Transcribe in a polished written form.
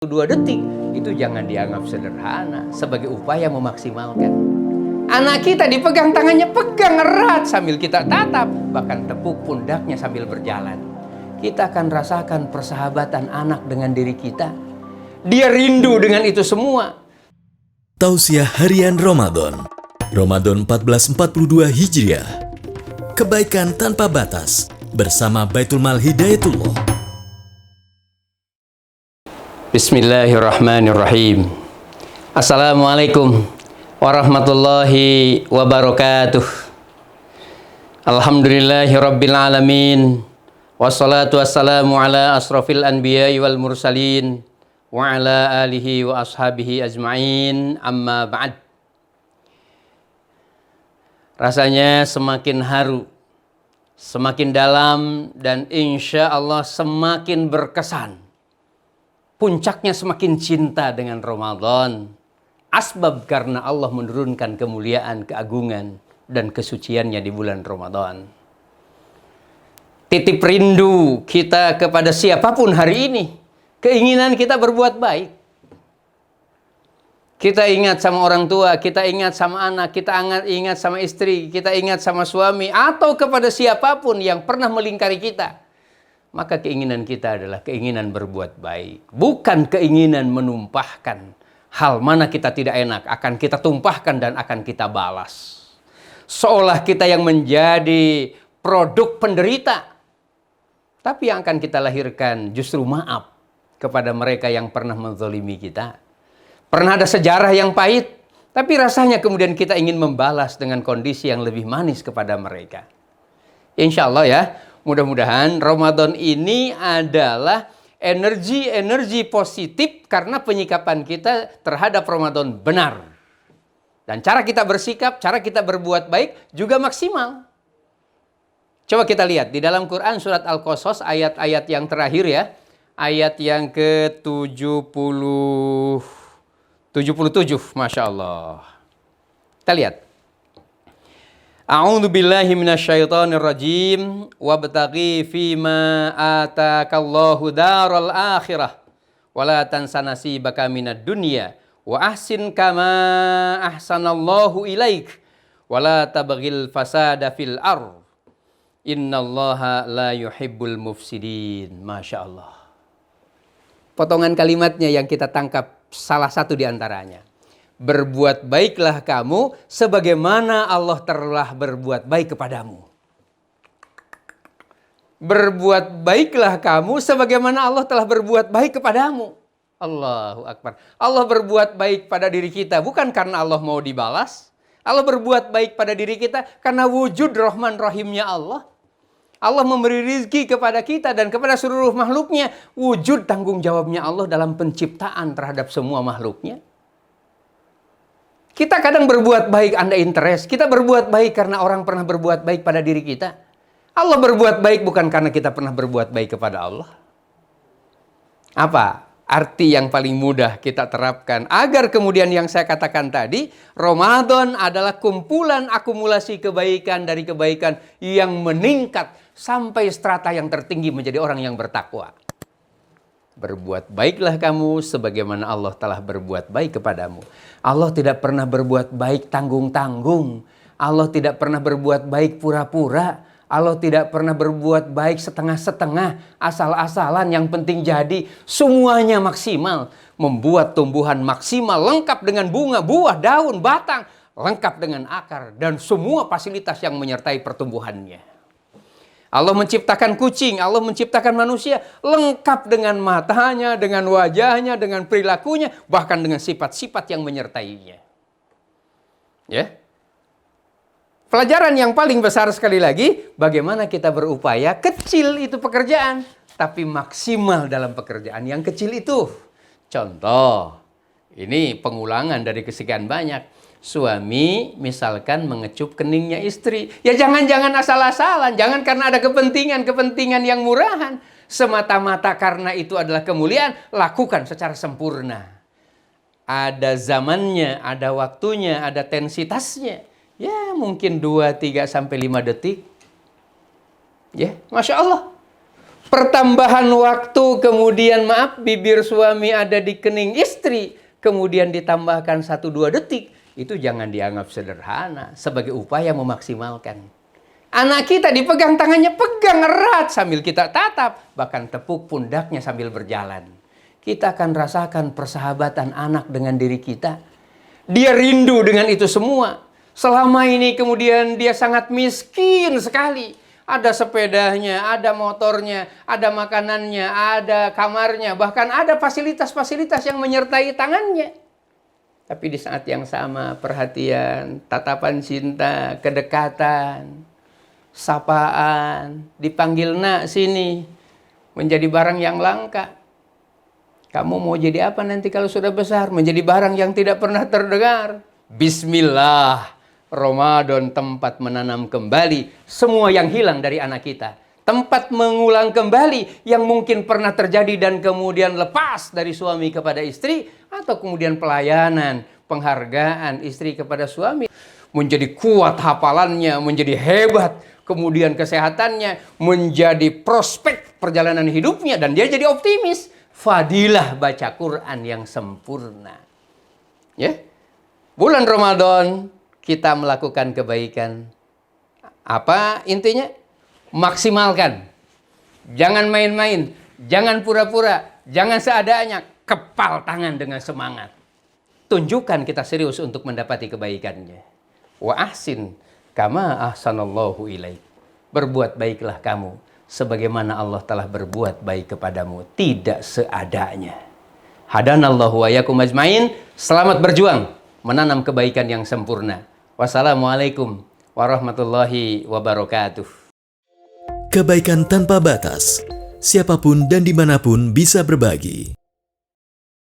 2 detik itu jangan dianggap sederhana sebagai upaya memaksimalkan. Anak kita dipegang tangannya, pegang erat sambil kita tatap, bahkan tepuk pundaknya sambil berjalan. Kita akan rasakan persahabatan anak dengan diri kita. Dia rindu dengan itu semua. Tausiah Harian Ramadan 1442 Hijriah. Kebaikan tanpa batas bersama Baitul Mal Hidayatullah. Bismillahirrahmanirrahim. Assalamualaikum warahmatullahi wabarakatuh. Alhamdulillahi rabbil alamin. Wassalatu wassalamu ala asrafil anbiya'i wal mursalin wa ala alihi wa ashabihi ajma'in, amma ba'd. Rasanya semakin haru, semakin dalam, dan insya Allah semakin berkesan. Puncaknya semakin cinta dengan Ramadan. Asbab karena Allah menurunkan kemuliaan, keagungan, dan kesuciannya di bulan Ramadan. Titip rindu kita kepada siapapun hari ini. Keinginan kita berbuat baik. Kita ingat sama orang tua, kita ingat sama anak, kita ingat sama istri, kita ingat sama suami, atau kepada siapapun yang pernah melingkari kita. Maka keinginan kita adalah keinginan berbuat baik. Bukan keinginan menumpahkan. Hal mana kita tidak enak akan kita tumpahkan dan akan kita balas. Seolah kita yang menjadi produk penderita. Tapi yang akan kita lahirkan justru maaf kepada mereka yang pernah menzalimi kita. Pernah ada sejarah yang pahit, tapi rasanya kemudian kita ingin membalas dengan kondisi yang lebih manis kepada mereka. Insya Allah ya. Mudah-mudahan Ramadan ini adalah energi positif karena penyikapan kita terhadap Ramadan benar. Dan cara kita bersikap, cara kita berbuat baik juga maksimal. Coba kita lihat di dalam Quran surat Al-Qasas ayat-ayat yang terakhir ya. Ayat yang ke-77, Masya Allah. Kita lihat. A'udzu billahi minasyaitonir rajim wabtaghi fima atakallahu daral akhirah wala tansa nasibaka minad dunya wa ahsin kama ahsanallahu ilaik wala tabghil fasada fil ardh innallaha la yuhibbul mufsidin. Masya Allah. Potongan kalimatnya yang kita tangkap salah satu di antaranya. Berbuat baiklah kamu sebagaimana Allah telah berbuat baik kepadamu. Berbuat baiklah kamu sebagaimana Allah telah berbuat baik kepadamu. Allahu Akbar. Allah berbuat baik pada diri kita bukan karena Allah mau dibalas. Allah berbuat baik pada diri kita karena wujud Rahman Rahimnya Allah. Allah memberi rizki kepada kita dan kepada seluruh makhluknya. Wujud tanggung jawabnya Allah dalam penciptaan terhadap semua makhluknya. Kita kadang berbuat baik under interest. Kita berbuat baik karena orang pernah berbuat baik pada diri kita. Allah berbuat baik bukan karena kita pernah berbuat baik kepada Allah. Apa arti yang paling mudah kita terapkan agar kemudian yang saya katakan tadi, Ramadan adalah kumpulan akumulasi kebaikan dari kebaikan yang meningkat sampai strata yang tertinggi menjadi orang yang bertakwa. Berbuat baiklah kamu sebagaimana Allah telah berbuat baik kepadamu. Allah tidak pernah berbuat baik tanggung-tanggung. Allah tidak pernah berbuat baik pura-pura. Allah tidak pernah berbuat baik setengah-setengah, asal-asalan, yang penting jadi. Semuanya maksimal. Membuat tumbuhan maksimal, lengkap dengan bunga, buah, daun, batang, lengkap dengan akar, dan semua fasilitas yang menyertai pertumbuhannya. Allah menciptakan kucing, Allah menciptakan manusia lengkap dengan matanya, dengan wajahnya, dengan perilakunya, bahkan dengan sifat-sifat yang menyertainya. Ya. Pelajaran yang paling besar sekali lagi, bagaimana kita berupaya, kecil itu pekerjaan, tapi maksimal dalam pekerjaan yang kecil itu. Contoh, ini pengulangan dari kesekian banyak. Suami misalkan mengecup keningnya istri. Ya jangan asal-asalan. Jangan karena ada kepentingan yang murahan. Semata-mata karena itu adalah kemuliaan. Lakukan secara sempurna. Ada zamannya, ada waktunya, ada tensitasnya. Ya mungkin 2, 3, sampai 5 detik. Ya, Masya Allah. Pertambahan waktu, kemudian maaf, bibir suami ada di kening istri, kemudian ditambahkan 1-2 detik, itu jangan dianggap sederhana sebagai upaya memaksimalkan. Anak kita dipegang tangannya, pegang erat sambil kita tatap, bahkan tepuk pundaknya sambil berjalan. Kita akan rasakan persahabatan anak dengan diri kita. Dia rindu dengan itu semua. Selama ini kemudian dia sangat miskin sekali. Ada sepedanya, ada motornya, ada makanannya, ada kamarnya, bahkan ada fasilitas-fasilitas yang menyertai tangannya. Tapi di saat yang sama, perhatian, tatapan cinta, kedekatan, sapaan, dipanggil nak sini, menjadi barang yang langka. Kamu mau jadi apa nanti kalau sudah besar? Menjadi barang yang tidak pernah terdengar. Bismillah. Ramadan tempat menanam kembali semua yang hilang dari anak kita. Tempat mengulang kembali yang mungkin pernah terjadi dan kemudian lepas dari suami kepada istri. Atau kemudian pelayanan, penghargaan istri kepada suami. Menjadi kuat hafalannya, menjadi hebat. Kemudian kesehatannya, menjadi prospek perjalanan hidupnya. Dan dia jadi optimis. Fadilah baca Quran yang sempurna. Ya, bulan Ramadan kita melakukan kebaikan. Apa intinya? Maksimalkan. Jangan main-main. Jangan pura-pura. Jangan seadanya. Kepal tangan dengan semangat. Tunjukkan kita serius untuk mendapati kebaikannya. Wa ahsin kama ahsanallahu ilaik. Berbuat baiklah kamu sebagaimana Allah telah berbuat baik kepadamu, tidak seadanya. Hadanallahu wa yakum ajmain. Selamat berjuang menanam kebaikan yang sempurna. Wassalamualaikum warahmatullahi wabarakatuh. Kebaikan tanpa batas. Siapapun dan dimanapun bisa berbagi.